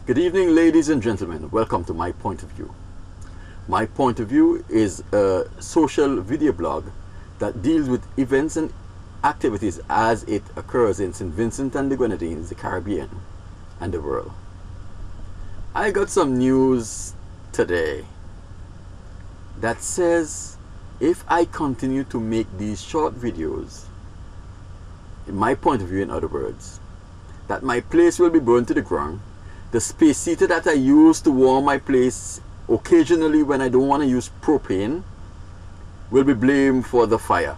Good evening, ladies and gentlemen. Welcome to My Point of View. My Point of View is a social video blog that deals with events and activities as it occurs in St. Vincent and the Grenadines, the Caribbean, and the world. I got some news today that says if I continue to make these short videos, in my point of view, in other words, that my place will be burned to the ground. The space heater that I use to warm my place occasionally when I don't want to use propane will be blamed for the fire.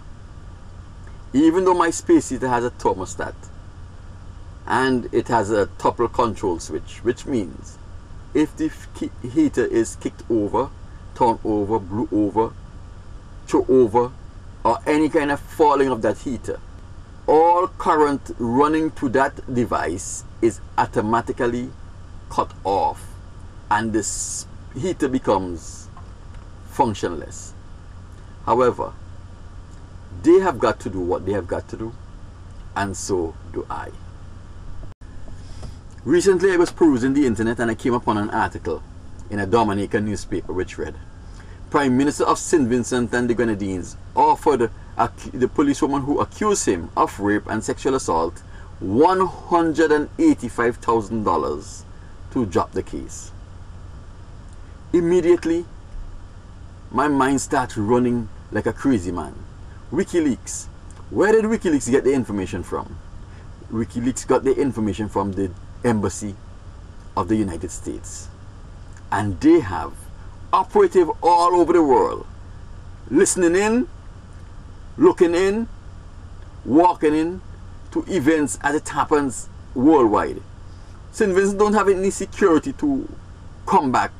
Even though my space heater has a thermostat and it has a topple control switch, which means if the heater is kicked over, turned over, blew over, thrown over, or any kind of falling of that heater, all current running to that device is automatically cut off and this heater becomes functionless. However, they have got to do what they have got to do, and so do I. Recently I was perusing the internet and I came upon an article in a Dominican newspaper which read, Prime Minister of St. Vincent and the Grenadines offered the policewoman who accused him of rape and sexual assault $185,000 to drop the case. Immediately, my mind starts running like a crazy man. WikiLeaks. Where did WikiLeaks get the information from? WikiLeaks got the information from the Embassy of the United States. And they have operative all over the world, listening in, looking in, walking in to events as it happens worldwide. St. Vincent don't have any security to combat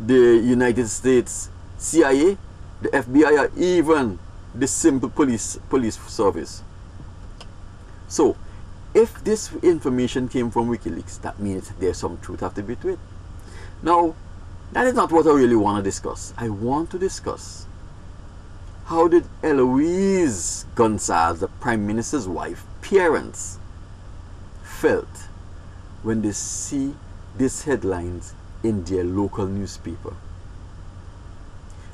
the United States CIA, the FBI, or even the simple police service. So, if this information came from WikiLeaks, that means there's some truth have to be to it. Now, that is not what I really want to discuss. I want to discuss how did Eloise Gonsalves, the Prime Minister's wife, parents, felt when they see these headlines in their local newspaper.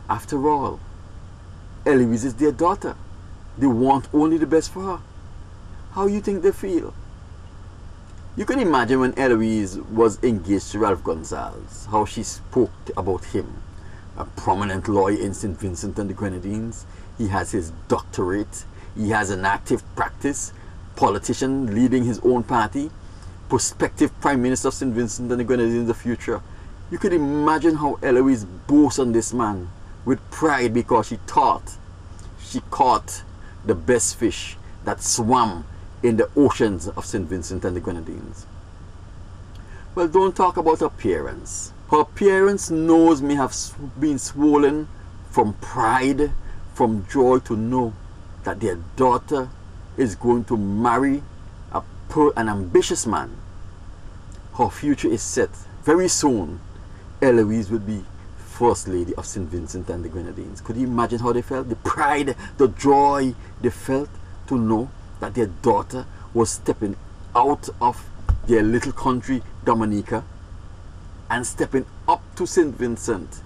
After all, Eloise is their daughter. They want only the best for her. How you think they feel? You can imagine when Eloise was engaged to Ralph Gonsalves, how she spoke about him. A prominent lawyer in St. Vincent and the Grenadines. He has his doctorate. He has an active practice. Politician leading his own party. Prospective Prime Minister of St. Vincent and the Grenadines in the future. You could imagine how Eloise boasts on this man with pride because she thought she caught the best fish that swam in the oceans of St. Vincent and the Grenadines. Well, don't talk about her parents. Her parents' nose may have been swollen from pride, from joy to know that their daughter is going to marry an ambitious man. Her future is set. Very soon, Eloise will be First Lady of St. Vincent and the Grenadines. Could you imagine how they felt? The pride, the joy they felt to know that their daughter was stepping out of their little country, Dominica, and stepping up to St. Vincent.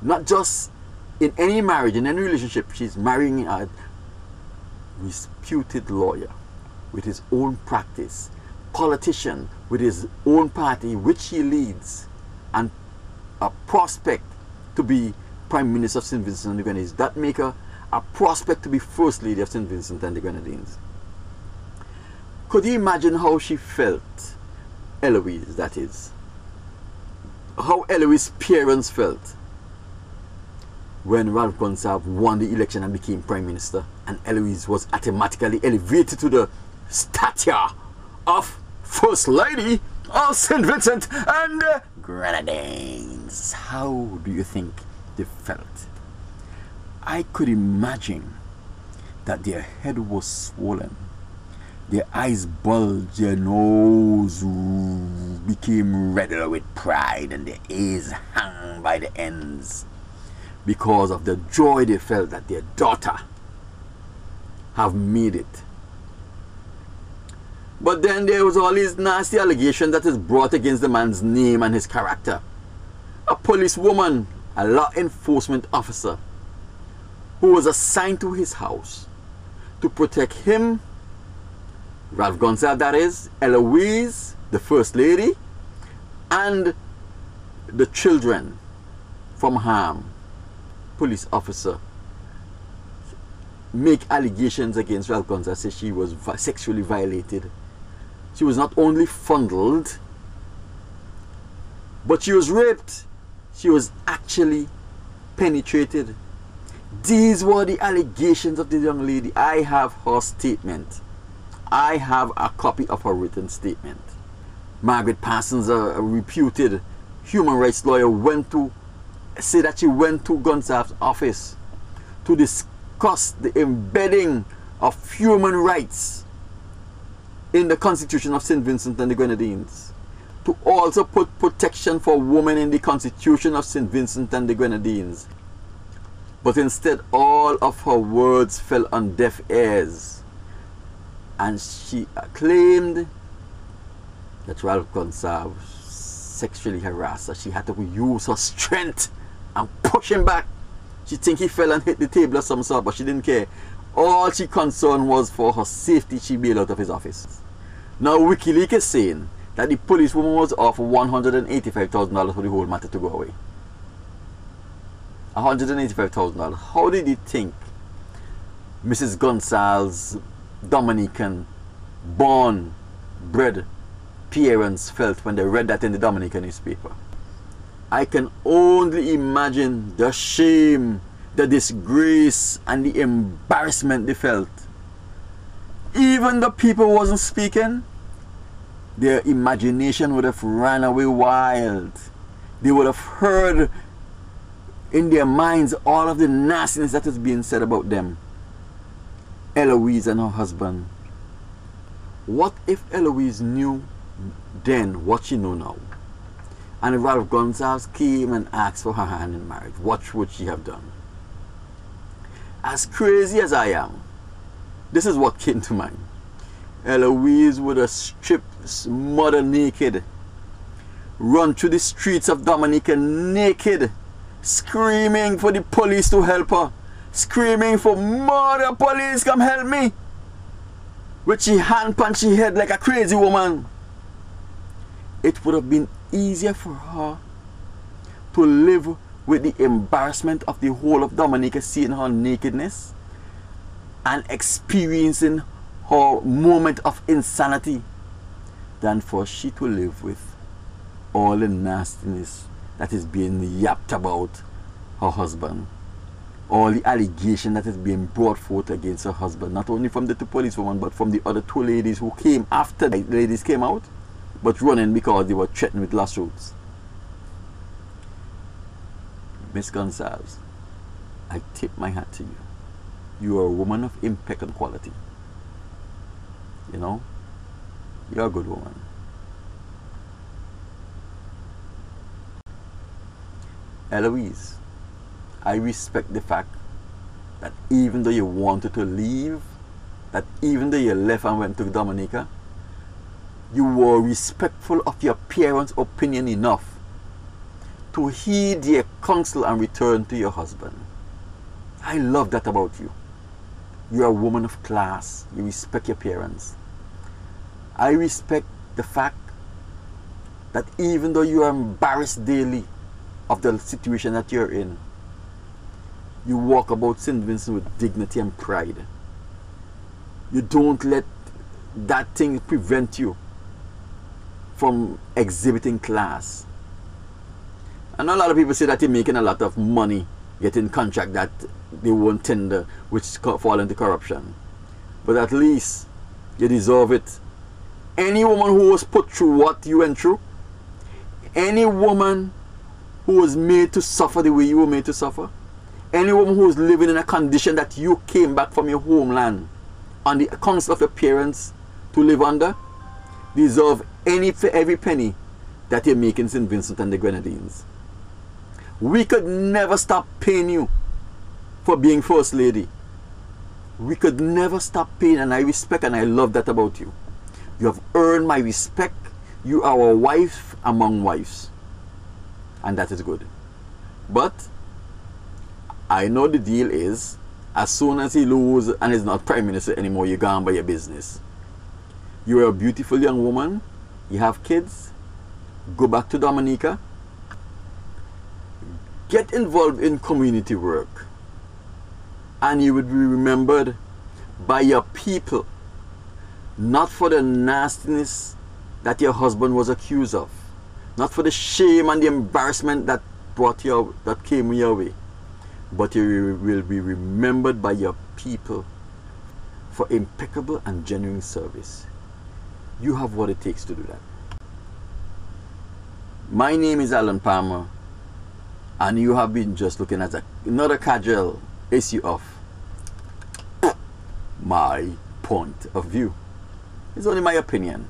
Not just in any marriage, in any relationship, she's marrying a reputed lawyer with his own practice, politician with his own party which he leads, and a prospect to be Prime Minister of St. Vincent and the Grenadines. That make her a prospect to be First Lady of St. Vincent and the Grenadines. Could you imagine how she felt, Eloise, that is? How Eloise's parents felt when Ralph Gonsalves won the election and became Prime Minister, and Eloise was automatically elevated to the stature of First Lady of St. Vincent and the Grenadines. How do you think they felt? I could imagine that their head was swollen, their eyes bulged, their nose became redder with pride, and their ears hung by the ends because of the joy they felt that their daughter have made it. But then there was all these nasty allegations that is brought against the man's name and his character. A policewoman, a law enforcement officer, who was assigned to his house to protect him, Ralph Gonsalves that is, Eloise, the first lady, and the children from harm. Police officer make allegations against Ralph Gonsalves, say she was sexually violated. She was not only fondled, but she was raped. She was actually penetrated. These were the allegations of the young lady. I have her statement. I have a copy of her written statement. Margaret Parsons, a reputed human rights lawyer, went to say that she went to Gonsalves' office to discuss the embedding of human rights in the Constitution of St. Vincent and the Grenadines, to also put protection for women in the Constitution of St. Vincent and the Grenadines. But instead, all of her words fell on deaf ears, and she claimed that Ralph Gonsalves sexually harassed her. She had to use her strength and push him back. She think he fell and hit the table or some sort, but she didn't care. All she concerned was for her safety. She bailed out of his office. Now WikiLeaks is saying that the policewoman was offered $185,000 for the whole matter to go away. $185,000. How did you think Mrs. Gonsalves' Dominican born, bred parents felt when they read that in the Dominican newspaper? I can only imagine the shame, the disgrace, and the embarrassment they felt. Even the people wasn't speaking, their imagination would have ran away wild. They would have heard in their minds all of the nastiness that is being said about them. Eloise and her husband. What if Eloise knew then what she knew now? And Ralph Gonsalves came and asked for her hand in marriage. What would she have done? As crazy as I am, this is what came to mind. Eloise would have stripped mother naked, run through the streets of Dominica naked, screaming for the police to help her, screaming for mother, police, come help me, with she hand punch she head like a crazy woman. It would have been easier for her to live with the embarrassment of the whole of Dominica seeing her nakedness and experiencing her moment of insanity than for she to live with all the nastiness that is being yapped about her husband, all the allegation that is being brought forth against her husband, not only from the two policewomen but from the other two ladies who came after the ladies came out, but running because they were threatened with lawsuits. Miss Gonsalves, I tip my hat to you. You are a woman of impeccable quality. You know, you're a good woman. Eloise, I respect the fact that even though you wanted to leave, that even though you left and went to Dominica, you were respectful of your parents' opinion enough to heed their counsel and return to your husband. I love that about you. You are a woman of class. You respect your parents. I respect the fact that even though you are embarrassed daily of the situation that you're in, you walk about St. Vincent with dignity and pride. You don't let that thing prevent you from exhibiting class. I know a lot of people say that you're making a lot of money getting contract that they won't tender, which fall into corruption. But at least you deserve it. Any woman who was put through what you went through, any woman who was made to suffer the way you were made to suffer, any woman who was living in a condition that you came back from your homeland on the counsel of your parents to live under, deserve every penny that you're making St. Vincent and the Grenadines. We could never stop paying you for being First Lady. We could never stop paying, and I respect and I love that about you. You have earned my respect. You are a wife among wives. And that is good. But I know the deal is, as soon as he loses and is not prime minister anymore, you're gone by your business. You're a beautiful young woman. You have kids. Go back to Dominica. Get involved in community work. And you would be remembered by your people. Not for the nastiness that your husband was accused of. Not for the shame and the embarrassment that came your way. But you will be remembered by your people for impeccable and genuine service. You have what it takes to do that. My name is Alan Palmer, and you have been just looking at another casual issue of my point of view. It's only my opinion.